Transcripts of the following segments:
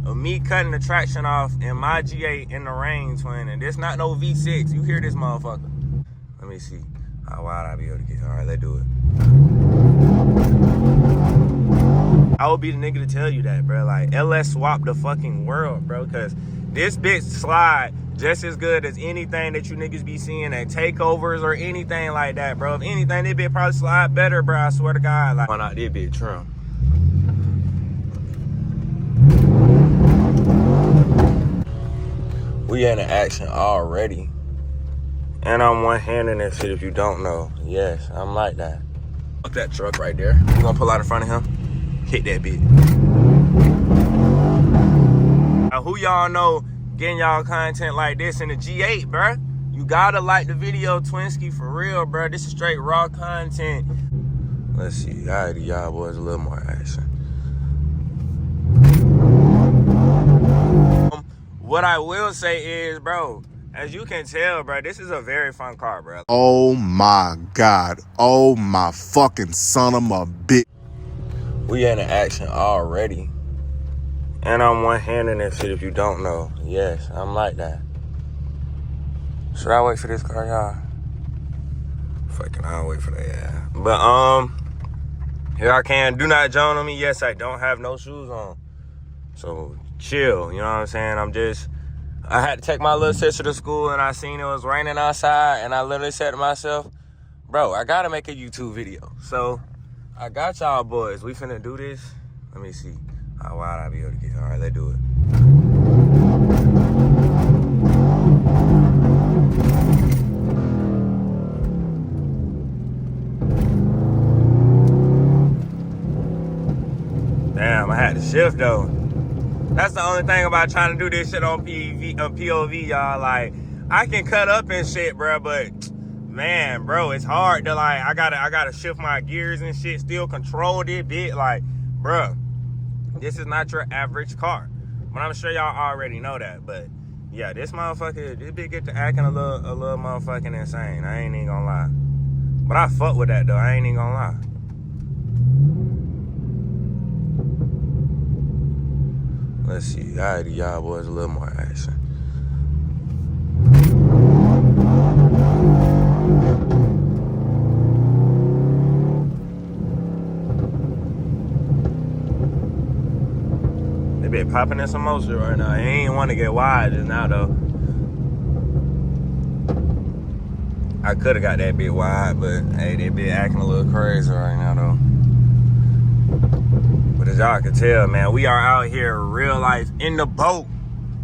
of me cutting the traction off in my G8 in the rain, twin. And this not no V6. You hear this motherfucker. Let me see how wide I be able to get. All right, let's do it. I would be the nigga to tell you that, bro. Like, LS swap the fucking world, bro. Because this bitch slide just as good as anything that you niggas be seeing at takeovers or anything like that, bro. If anything, this bitch probably slide better, bro. I swear to God. Like, why not this bitch trim? We in action already. And I'm one-handing that shit if you don't know. Yes, I'm like that. Fuck that truck right there. You gonna pull out in front of him? Hit that bitch. Now, who y'all know getting y'all content like this in the G8, bruh? You gotta like the video, Twinsky, for real, bruh. This is straight raw content. Let's see. All right, y'all boys, a little more action. What I will say is, bro, as you can tell, bro, this is a very fun car, bro. Oh my God. Oh my fucking son of a bitch. We in action already. And I'm one-handing that shit if you don't know. Yes, I'm like that. Should I wait for this car, y'all? Fucking, I'll wait for that, yeah. But, here I can. Do not join on me. Yes, I don't have no shoes on. So, chill. You know what I'm saying? I had to take my little sister to school, and I seen it was raining outside, and I literally said to myself, bro, I gotta make a YouTube video. So, I got y'all boys. We finna do this. Let me see how wide I be able to get. All right, let's do it. Damn, I had to shift though. That's the only thing about trying to do this shit on POV, y'all. Like, I can cut up and shit, bro, but man, bro, it's hard to like. I gotta shift my gears and shit. Still control this bit, like, bro. This is not your average car, but I'm sure y'all already know that. But yeah, this motherfucker, this bitch get to acting a little motherfucking insane. I ain't even gonna lie, but I fuck with that though. I ain't even gonna lie. Let's see. All right, y'all boys, a little more action. They been popping in some more shit right now. He ain't want to get wide just now, though. I could have got that bit wide, but hey, they been acting a little crazy right now, though. But as y'all can tell, man, we are out here real life in the boat,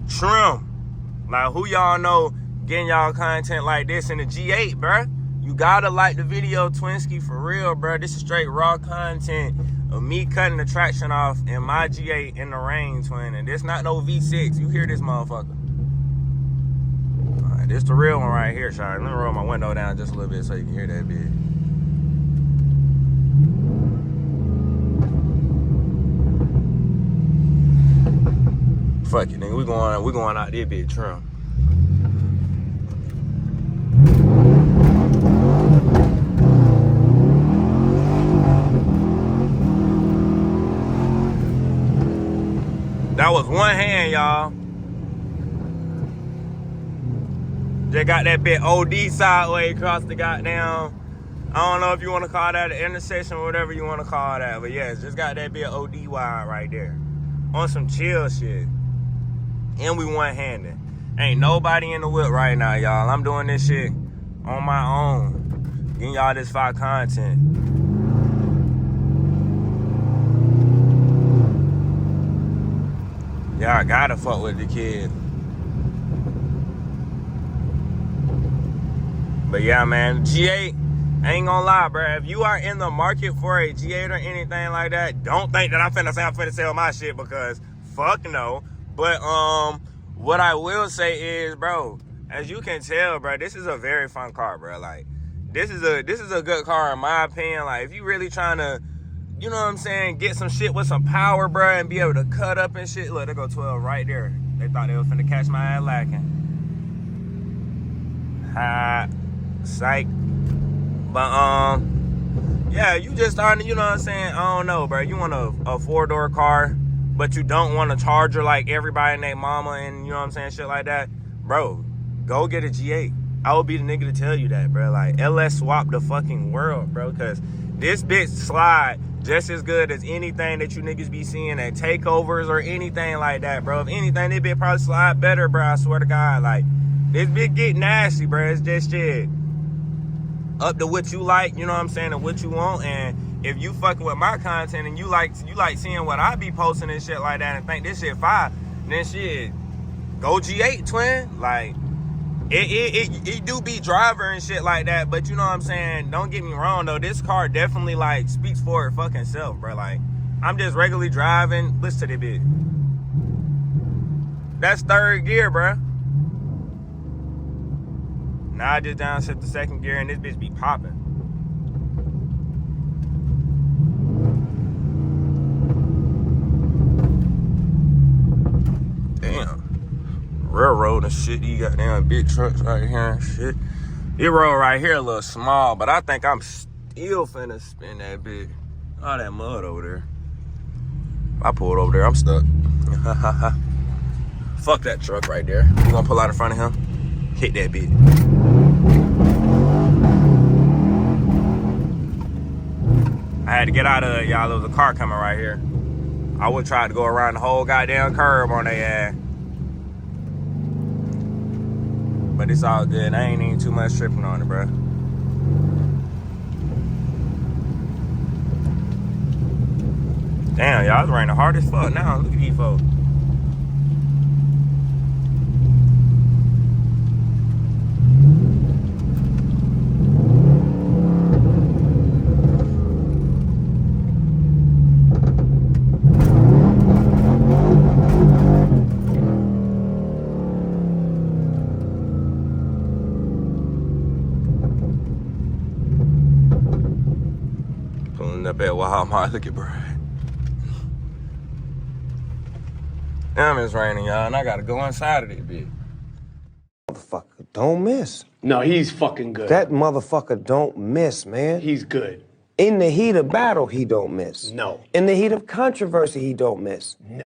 trim. Like, who y'all know getting y'all content like this in the G8, bruh? You gotta like the video, Twinsky, for real, bruh. This is straight raw content of me cutting the traction off in my G8 in the rain, twin. And this not no V6. You hear this motherfucker. All right, this the real one right here, Shire. Let me roll my window down just a little bit so you can hear that bit. Fuck it, nigga. We going out there, big trim. That was one hand, y'all. Just got that bit OD sideways across the goddamn. I don't know if you want to call that an intersection or whatever you want to call that, but yeah, just got that bit OD wide right there. On some chill shit. And we one-handed. Ain't nobody in the whip right now, y'all. I'm doing this shit on my own. Getting y'all this fire content. Y'all gotta fuck with the kid. But yeah, man, G8, I ain't gonna lie, bro. If you are in the market for a G8 or anything like that, don't think that I'm finna sell my shit, because fuck no. But what I will say is, bro, as you can tell, bro, this is a very fun car, bro. Like, this is a good car in my opinion. Like, if you really trying to, you know what I'm saying, get some shit with some power, bro, and be able to cut up and shit. Look, there go 12 right there. They thought they was finna catch my ass lacking. Ha, psych. But yeah, you just starting, you know what I'm saying? I don't know, bro. You want a four-door car, but you don't want to charge her like everybody and their mama and, you know what I'm saying, shit like that, bro, go get a G8. I would be the nigga to tell you that, bro. Like, LS swap the fucking world, bro, because this bitch slide just as good as anything that you niggas be seeing at takeovers or anything like that, bro. If anything, this bitch probably slide better, bro, I swear to God. Like, this bitch get nasty, bro. It's just shit. Up to what you like, you know what I'm saying, and what you want. And if you fucking with my content and you like seeing what I be posting and shit like that and think this shit fire, then shit, go G8, twin. Like, it do be driver and shit like that, but you know what I'm saying, don't get me wrong though, this car definitely like speaks for it fucking self, bro. Like, I'm just regularly driving. Listen to this bitch. That's third gear, bro. Now I just downshift the second gear and this bitch be popping. Damn. Railroad and shit, you got damn big trucks right here and shit. This road right here a little small, but I think I'm still finna spin that bitch. All that mud over there. If I pull it over there, I'm stuck. Fuck that truck right there. You gonna pull out in front of him? Hit that bitch. I had to get out of it, y'all. There was a car coming right here. I would try to go around the whole goddamn curb on their ass. But it's all good. I ain't even too much tripping on it, bro. Damn, y'all, it's raining hard as fuck now. Look at these folks. Up at Walmart, look at bro. Damn, it's raining, y'all, and I gotta go inside of this bitch. Motherfucker don't miss. No, he's fucking good. That motherfucker don't miss, man. He's good. In the heat of battle, he don't miss. No. In the heat of controversy, he don't miss. No.